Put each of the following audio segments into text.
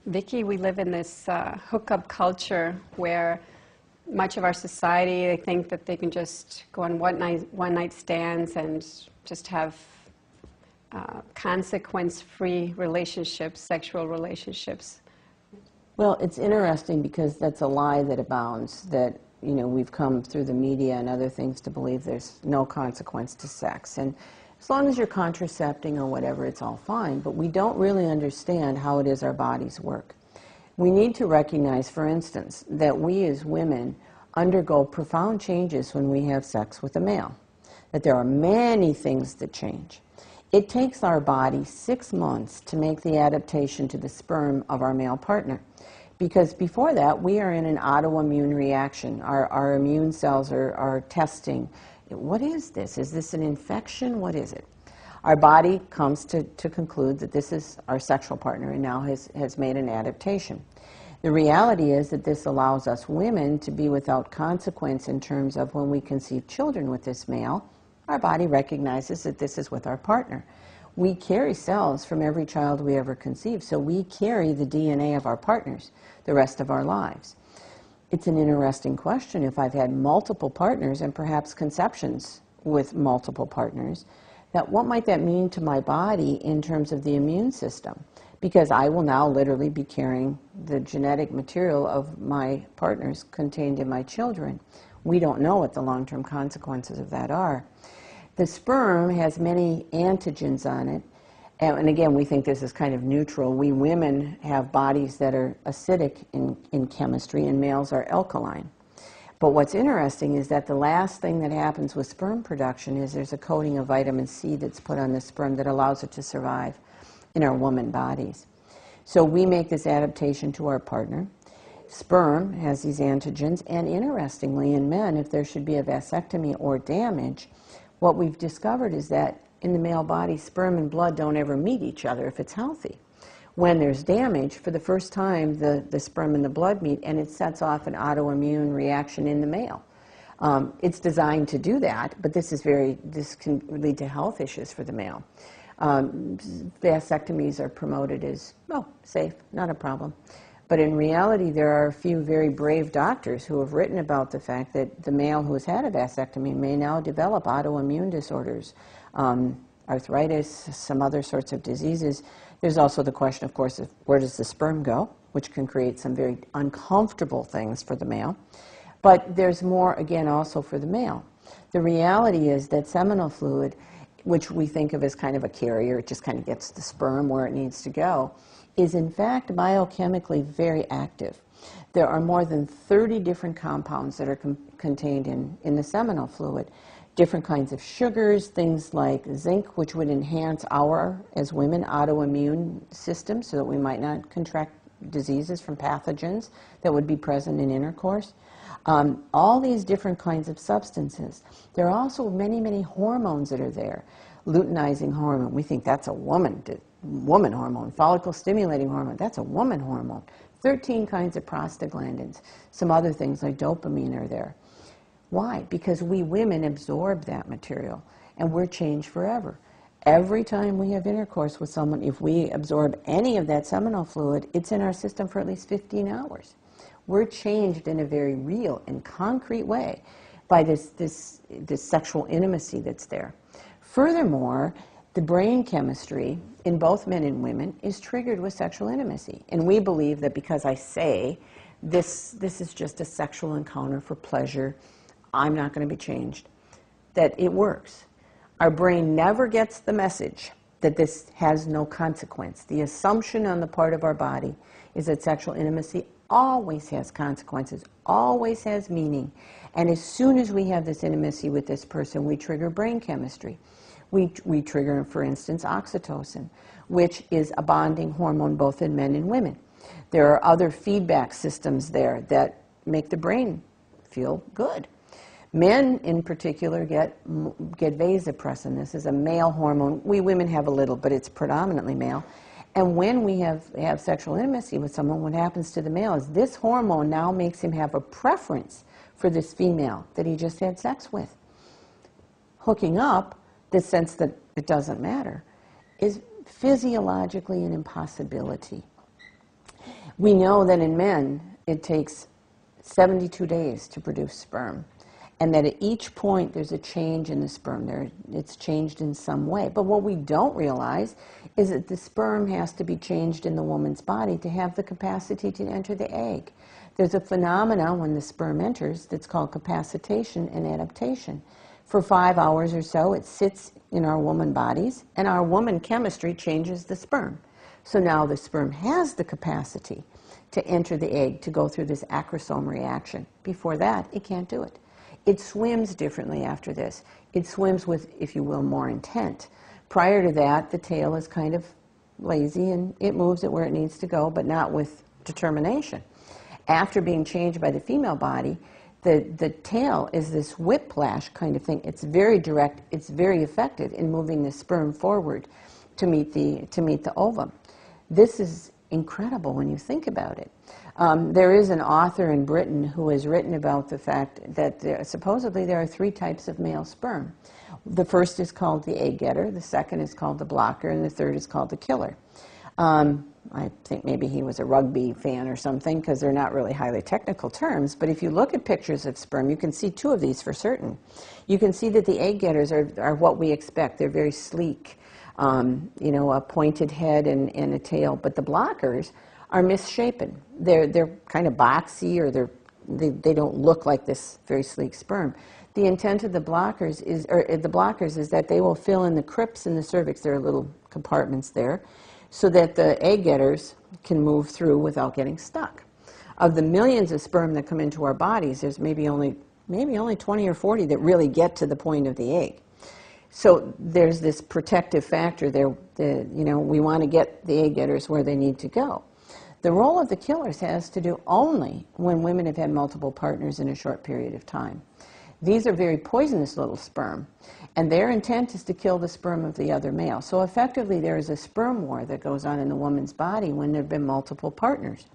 Vicky, we live in this hookup culture where much of our society, they think that they can just go on one night stands and just have consequence-free relationships, sexual relationships. Well, it's interesting because that's a lie that abounds, that, you know, we've come through the media and other things to believe there's no consequence to sex. And as long as you're contracepting or whatever, it's all fine. But we don't really understand how it is our bodies work. We need to recognize, for instance, that we as women undergo profound changes when we have sex with a male, that there are many things that change. It takes our body 6 months to make the adaptation to the sperm of our male partner, because before that we are in an autoimmune reaction. Our immune cells are testing. What is this? Is this an infection? What is it? Our body comes to conclude that this is our sexual partner and now has made an adaptation. The reality is that this allows us women to be without consequence in terms of when we conceive children with this male, our body recognizes that this is with our partner. We carry cells from every child we ever conceive, so we carry the DNA of our partners the rest of our lives. It's an interesting question. If I've had multiple partners and perhaps conceptions with multiple partners, that what might that mean to my body in terms of the immune system? Because I will now literally be carrying the genetic material of my partners contained in my children. We don't know what the long-term consequences of that are. The sperm has many antigens on it, and again, we think this is kind of neutral. We women have bodies that are acidic in chemistry, and males are alkaline. But what's interesting is that the last thing that happens with sperm production is there's a coating of vitamin C that's put on the sperm that allows it to survive in our woman bodies. So we make this adaptation to our partner. Sperm has these antigens, and interestingly, in men, if there should be a vasectomy or damage, what we've discovered is that in the male body, sperm and blood don't ever meet each other if it's healthy. When there's damage, for the first time, the sperm and the blood meet, and it sets off an autoimmune reaction in the male. It's designed to do that, but this can lead to health issues for the male. Vasectomies are promoted as, well, safe, not a problem. But in reality, there are a few very brave doctors who have written about the fact that the male who has had a vasectomy may now develop autoimmune disorders, arthritis, some other sorts of diseases. There's also the question, of course, of where does the sperm go, which can create some very uncomfortable things for the male. But there's more, again, also for the male. The reality is that seminal fluid, which we think of as kind of a carrier, it just kind of gets the sperm where it needs to go, is in fact biochemically very active. There are more than 30 different compounds that are contained in the seminal fluid. Different kinds of sugars, things like zinc, which would enhance our, as women, autoimmune system so that we might not contract diseases from pathogens that would be present in intercourse. All these different kinds of substances. There are also many, many hormones that are there. Luteinizing hormone, we think that's a woman hormone. Follicle stimulating hormone, that's a woman hormone. 13 kinds of prostaglandins. Some other things like dopamine are there. Why? Because we women absorb that material, and we're changed forever. Every time we have intercourse with someone, if we absorb any of that seminal fluid, it's in our system for at least 15 hours. We're changed in a very real and concrete way by this sexual intimacy that's there. Furthermore, the brain chemistry in both men and women is triggered with sexual intimacy. And we believe that because I say this is just a sexual encounter for pleasure, I'm not going to be changed, that it works. Our brain never gets the message that this has no consequence. The assumption on the part of our body is that sexual intimacy always has consequences, always has meaning. And as soon as we have this intimacy with this person, we trigger brain chemistry. We trigger, for instance, oxytocin, which is a bonding hormone both in men and women. There are other feedback systems there that make the brain feel good. Men, in particular, get vasopressin. This is a male hormone. We women have a little, but it's predominantly male. And when we have sexual intimacy with someone, what happens to the male is this hormone now makes him have a preference for this female that he just had sex with. Hooking up, this sense that it doesn't matter, is physiologically an impossibility. We know that in men, it takes 72 days to produce sperm, and that at each point there's a change in the sperm. It's changed in some way. But what we don't realize is that the sperm has to be changed in the woman's body to have the capacity to enter the egg. There's a phenomenon when the sperm enters that's called capacitation and adaptation. For 5 hours or so, it sits in our woman bodies, and our woman chemistry changes the sperm. So now the sperm has the capacity to enter the egg, to go through this acrosome reaction. Before that, it can't do it. It swims differently after this. It swims with, if you will, more intent. Prior to that, the tail is kind of lazy, and it moves it where it needs to go, but not with determination. After being changed by the female body, the tail is this whiplash kind of thing. It's very direct. It's very effective in moving the sperm forward to meet the ovum. This is incredible when you think about it. There is an author in Britain who has written about the fact that supposedly there are 3 types of male sperm. The first is called the egg getter, the second is called the blocker, and the third is called the killer. I think maybe he was a rugby fan or something, because they're not really highly technical terms, but if you look at pictures of sperm, you can see 2 of these for certain. You can see that the egg getters are what we expect. They're very sleek, you know, a pointed head and a tail, but the blockers are misshapen. They're kind of boxy, or they don't look like this very sleek sperm. The intent of the blockers is that they will fill in the crypts in the cervix. There are little compartments there, so that the egg getters can move through without getting stuck. Of the millions of sperm that come into our bodies, there's maybe only 20 or 40 that really get to the point of the egg. So there's this protective factor there. You know, we want to get the egg getters where they need to go. The role of the killers has to do only when women have had multiple partners in a short period of time. These are very poisonous little sperm, and their intent is to kill the sperm of the other male. So effectively, there is a sperm war that goes on in the woman's body when there have been multiple partners.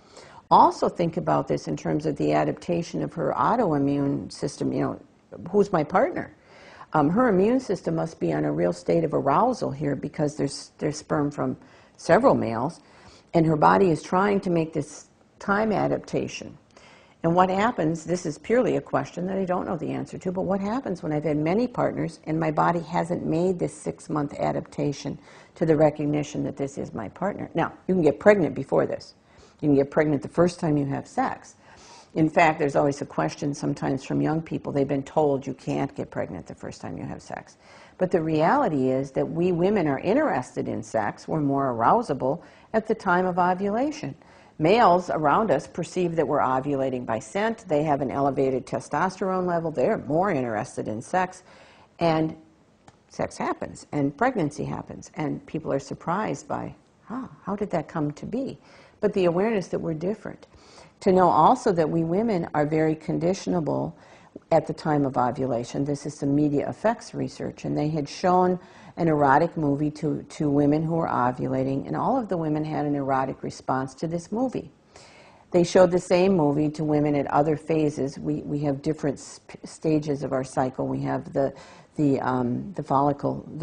Also think about this in terms of the adaptation of her autoimmune system. You know, who's my partner? Her immune system must be on a real state of arousal here, because there's sperm from several males, and her body is trying to make this time adaptation. And what happens, this is purely a question that I don't know the answer to, but what happens when I've had many partners and my body hasn't made this 6-month adaptation to the recognition that this is my partner? Now, you can get pregnant before this. You can get pregnant the first time you have sex. In fact, there's always a question sometimes from young people. They've been told you can't get pregnant the first time you have sex. But the reality is that we women are interested in sex. We're more arousable at the time of ovulation. Males around us perceive that we're ovulating by scent. They have an elevated testosterone level. They're more interested in sex. And sex happens, and pregnancy happens. And people are surprised by, how did that come to be? But the awareness that we're different. To know also that we women are very conditionable at the time of ovulation. This is some media effects research, and they had shown an erotic movie to women who were ovulating, and all of the women had an erotic response to this movie. They showed the same movie to women at other phases. We have different stages of our cycle. We have the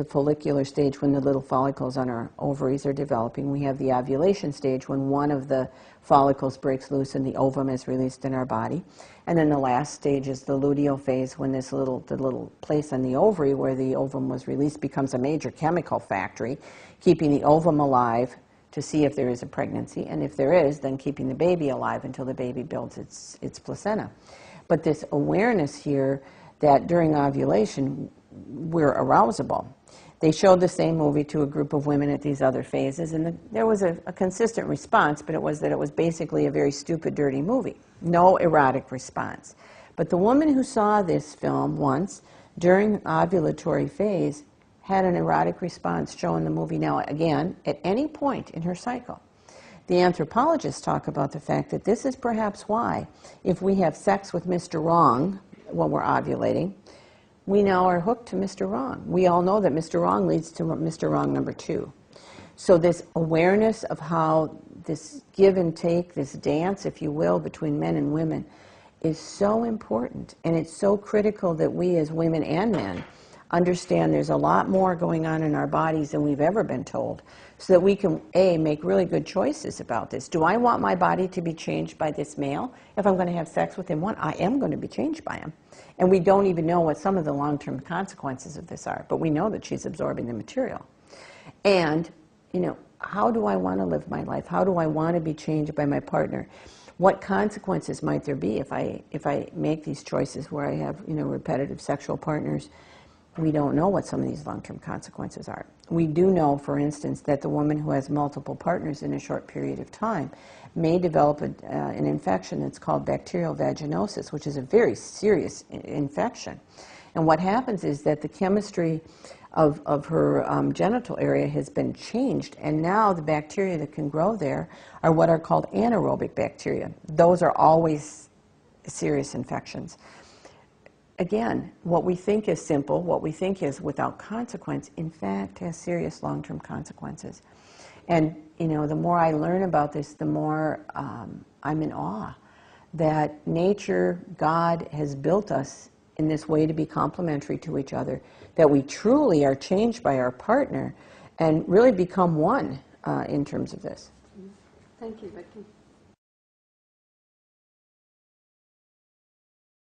follicular stage, when the little follicles on our ovaries are developing. We have the ovulation stage, when one of the follicles breaks loose and the ovum is released in our body. And then the last stage is the luteal phase, when the little place on the ovary where the ovum was released becomes a major chemical factory, keeping the ovum alive to see if there is a pregnancy, and if there is, then keeping the baby alive until the baby builds its placenta. But this awareness here that during ovulation we're arousable. They showed the same movie to a group of women at these other phases, and there was a consistent response, but it was that it was basically a very stupid, dirty movie. No erotic response. But the woman who saw this film once during ovulatory phase had an erotic response shown in the movie. Now, again, at any point in her cycle. The anthropologists talk about the fact that this is perhaps why, if we have sex with Mr. Wrong when we're ovulating, we now are hooked to Mr. Wrong. We all know that Mr. Wrong leads to Mr. Wrong number 2. So this awareness of how this give and take, this dance, if you will, between men and women is so important, and it's so critical that we as women and men understand there's a lot more going on in our bodies than we've ever been told, so that we can, A, make really good choices about this. Do I want my body to be changed by this male? If I'm going to have sex with him, I am going to be changed by him. And we don't even know what some of the long-term consequences of this are, but we know that she's absorbing the material. And, you know, how do I want to live my life? How do I want to be changed by my partner? What consequences might there be if I make these choices where I have, you know, repetitive sexual partners? We don't know what some of these long-term consequences are. We do know, for instance, that the woman who has multiple partners in a short period of time may develop an infection that's called bacterial vaginosis, which is a very serious infection. And what happens is that the chemistry of her genital area has been changed, and now the bacteria that can grow there are what are called anaerobic bacteria. Those are always serious infections. Again, what we think is simple, what we think is without consequence, in fact has serious long-term consequences. And, you know, the more I learn about this, the more I'm in awe that nature, God, has built us in this way to be complementary to each other, that we truly are changed by our partner and really become one in terms of this. Thank you, Vicki.